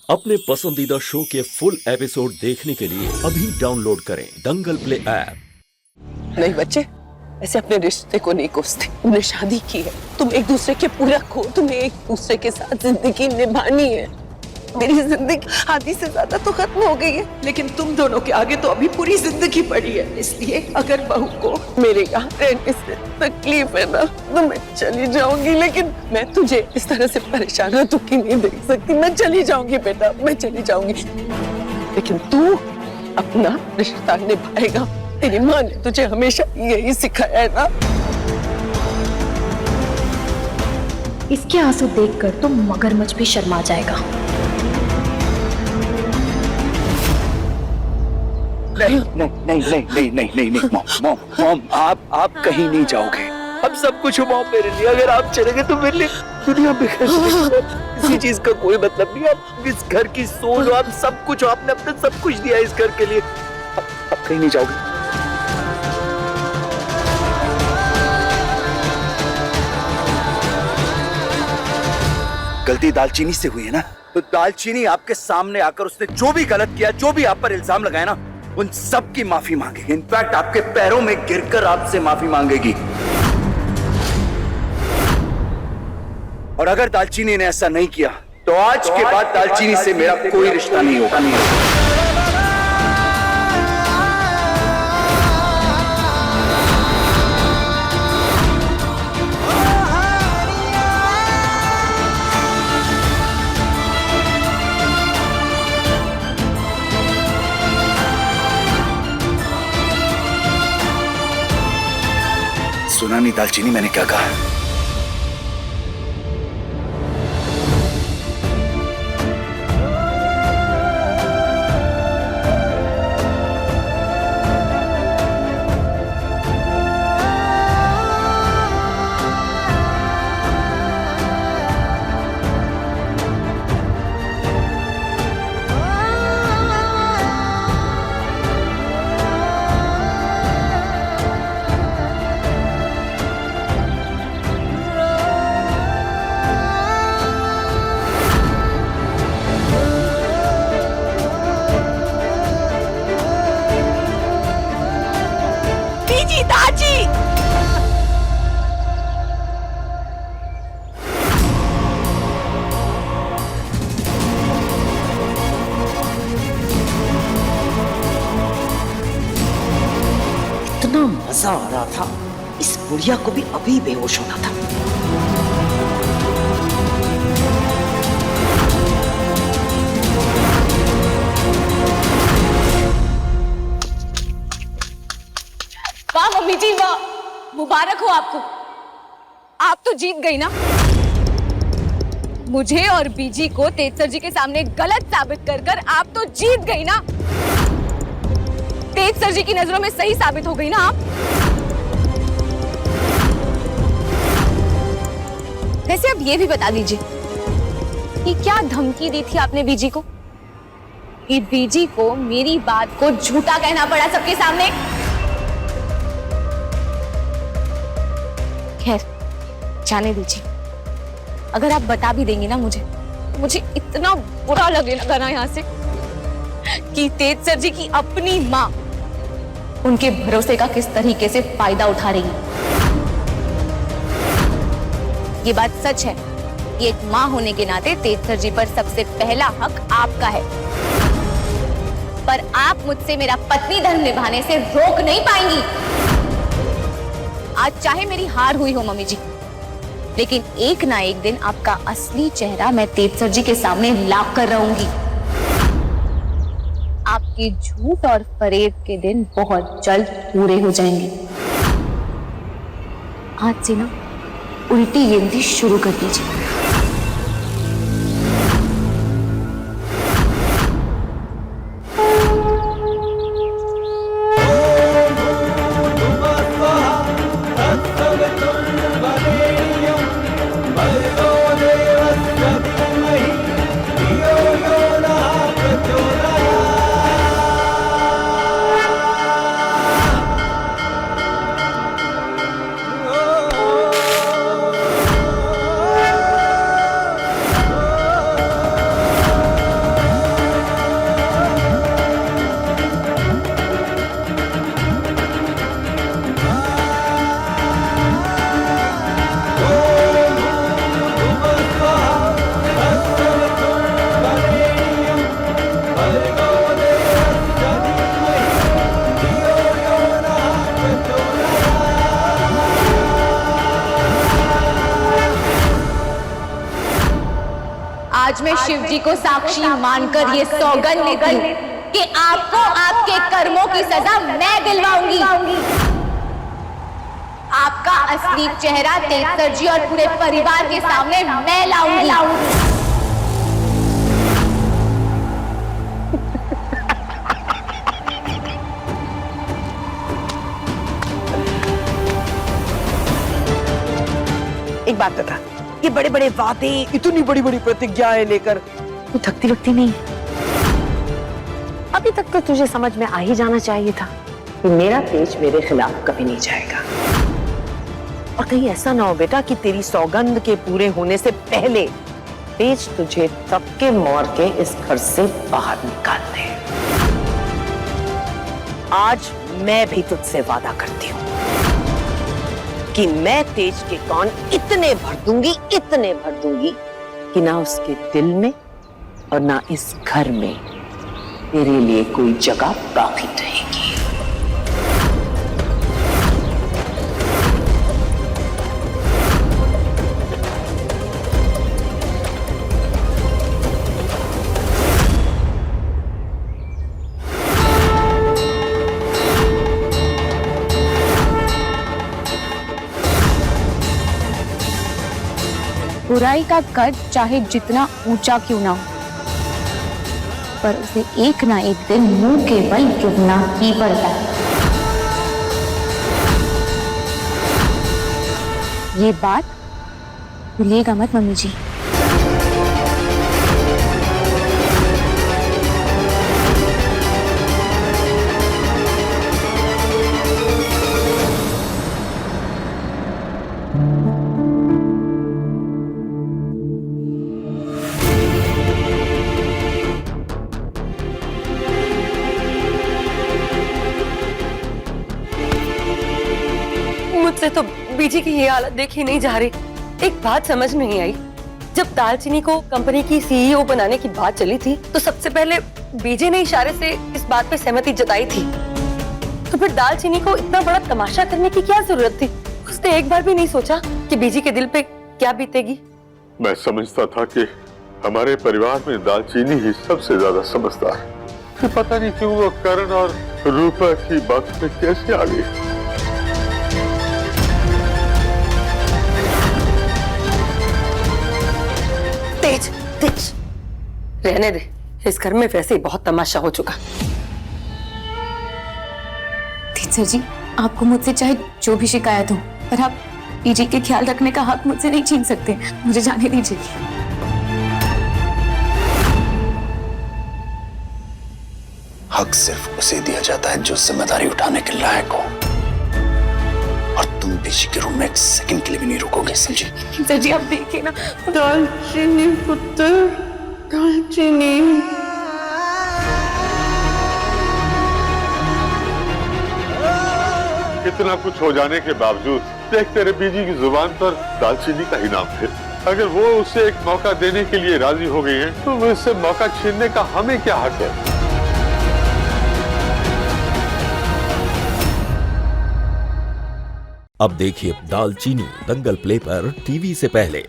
अपने पसंदीदा शो के फुल एपिसोड देखने के लिए अभी डाउनलोड करें दंगल प्ले ऐप। नहीं बच्चे, ऐसे अपने रिश्ते को नहीं कोसते। तुमने शादी की है, तुम एक दूसरे के पूरक हो, तुम्हें एक दूसरे के साथ जिंदगी निभानी है। मेरी जिंदगी आधी से ज्यादा तो खत्म हो गई है, लेकिन तुम दोनों के आगे तो अभी पूरी जिंदगी पड़ी है। इसलिए अगर बहू को मेरे यहाँ रहने से तकलीफ है ना, तो मैं चली जाऊंगी, लेकिन मैं तुझे इस तरह से परेशान और दुखी नहीं देख सकती। मैं चली जाऊंगी बेटा, मैं चली जाऊंगी, लेकिन तू अपना रिश्ता निभाएगा। तेरी माँ ने तुझे हमेशा यही सिखाया है ना। इसके आंसू देखकर तो मगरमच्छ भी शर्मा जाएगा। नहीं नहीं नहीं नहीं नहीं नहीं नहीं नहीं मॉम मॉम मॉम आप कहीं नहीं जाओगे। अब सब कुछ हो मॉम मेरे लिए। अगर आप चले गए तो मेरे लिए दुनिया बिखर जाएगी। किसी चीज का कोई मतलब नहीं। आप इस घर की सोच हो, आप सब कुछ हो, आपने अपने सब कुछ दिया इस घर के लिए। आप कहीं नहीं जाओगे। गलती दालचीनी से हुई है ना, तो दालचीनी आपके सामने आकर उसने जो भी गलत किया, जो भी आप पर इल्जाम लगाया ना, उन सब की माफी मांगेगी। इनफैक्ट आपके पैरों में गिरकर आपसे माफी मांगेगी। और अगर दालचीनी ने ऐसा नहीं किया तो आज के बाद दालचीनी से मेरा कोई रिश्ता नहीं होगा। सुना नहीं दालचीनी मैंने क्या कहा? इतना मजा आ रहा था, इस बुढ़िया को भी अभी बेहोश होना था। वाह मम्मी जी वाह, मुबारक हो आपको। आप तो जीत गई ना। मुझे और बीजी को तेज सर जी के सामने गलत साबित कर कर आप तो जीत गई ना। तेज सर जी की नजरों में सही साबित हो गई ना आप। वैसे अब ये भी बता दीजिए कि क्या धमकी दी थी आपने बीजी को, कि बीजी को मेरी बात को झूठा कहना पड़ा सबके सामने। खैर जाने दीजिए, अगर आप बता भी देंगी ना मुझे, तो मुझे इतना बुरा लगने लगा ना यहाँ से कि तेज सर जी की अपनी माँ उनके भरोसे का किस तरीके से फायदा उठा रही है। ये बात सच है कि एक माँ होने के नाते तेज सर जी पर सबसे पहला हक आपका है, पर आप मुझसे मेरा पत्नी धर्म निभाने से रोक नहीं पाएंगी। आज चाहे मेरी हार हुई हो मम्मी जी, लेकिन एक ना एक दिन आपका असली चेहरा मैं तेज सर जी के सामने लाकर कर रहूंगी। आपके झूठ और फरेब के दिन बहुत जल्द पूरे हो जाएंगे। आज से ना उल्टी गिनती शुरू कर दीजिए। मैं शिव जी को साक्षी मानकर ये सौगंध लेती हूँ कि आपको आपके कर्मों की सजा मैं दिलवाऊंगी। आपका असली चेहरा तेजसर जी और पूरे परिवार के सामने मैं लाऊंगी। एक बात बता, ये बड़े बड़े वादे, इतनी बड़ी बड़ी प्रतिज्ञाएं लेकर तू थकती लगती नहीं? अभी तक तो तुझे समझ में आ ही जाना चाहिए था कि मेरा तेज मेरे खिलाफ कभी नहीं जाएगा। और कहीं ऐसा ना हो बेटा कि तेरी सौगंध के पूरे होने से पहले तेज तुझे थपके मार के इस घर से बाहर निकाल दे। आज मैं भी तुझसे वादा करती हूँ कि मैं तेज के कान इतने भर दूंगी कि ना उसके दिल में और ना इस घर में तेरे लिए कोई जगह बाकी रहेगी। बुराई का कद चाहे जितना ऊंचा क्यों ना हो, पर उसे एक ना एक दिन मुंह के बल गिरना ही पड़ता है। ये बात भूलिएगा मत मम्मी जी। मुझसे तो बीजी की ये हालत देखी नहीं जा रही। एक बात समझ नहीं आई, जब दालचीनी को कंपनी की सीईओ बनाने की बात चली थी तो सबसे पहले बीजी ने इशारे से इस बात पे सहमति जताई थी, तो फिर दालचीनी को इतना बड़ा तमाशा करने की क्या जरूरत थी? उसने एक बार भी नहीं सोचा कि बीजी के दिल पे क्या बीतेगी। मैं समझता था कि हमारे परिवार में दालचीनी ही सबसे ज्यादा समझदार है, फिर पता नहीं क्यों वो करण और रूपा की बात में कैसे आ गई। तेज तेज रहने दे, इस घर में वैसे ही बहुत तमाशा हो चुका। तेजसर जी, आपको मुझसे चाहे जो भी शिकायत हो, पर आप बीजी के ख्याल रखने का हक मुझसे नहीं छीन सकते। मुझे जाने दीजिए। हक सिर्फ उसे दिया जाता है जो जिम्मेदारी उठाने के लायक हो, और तुम बीजी के रूम में एक सेकंड के लिए भी नहीं रुकोगे, समझे? सर जी, आप देखिए ना। दालचीनी पुत्र, दालचीनी। इतना कुछ हो जाने के बावजूद देख, तेरे बीजी की जुबान पर दालचीनी का ही नाम है। अगर वो उसे एक मौका देने के लिए राजी हो गई है तो उससे मौका छीनने का हमें क्या हक है? अब देखिए दालचीनी दंगल प्ले पर टीवी से पहले।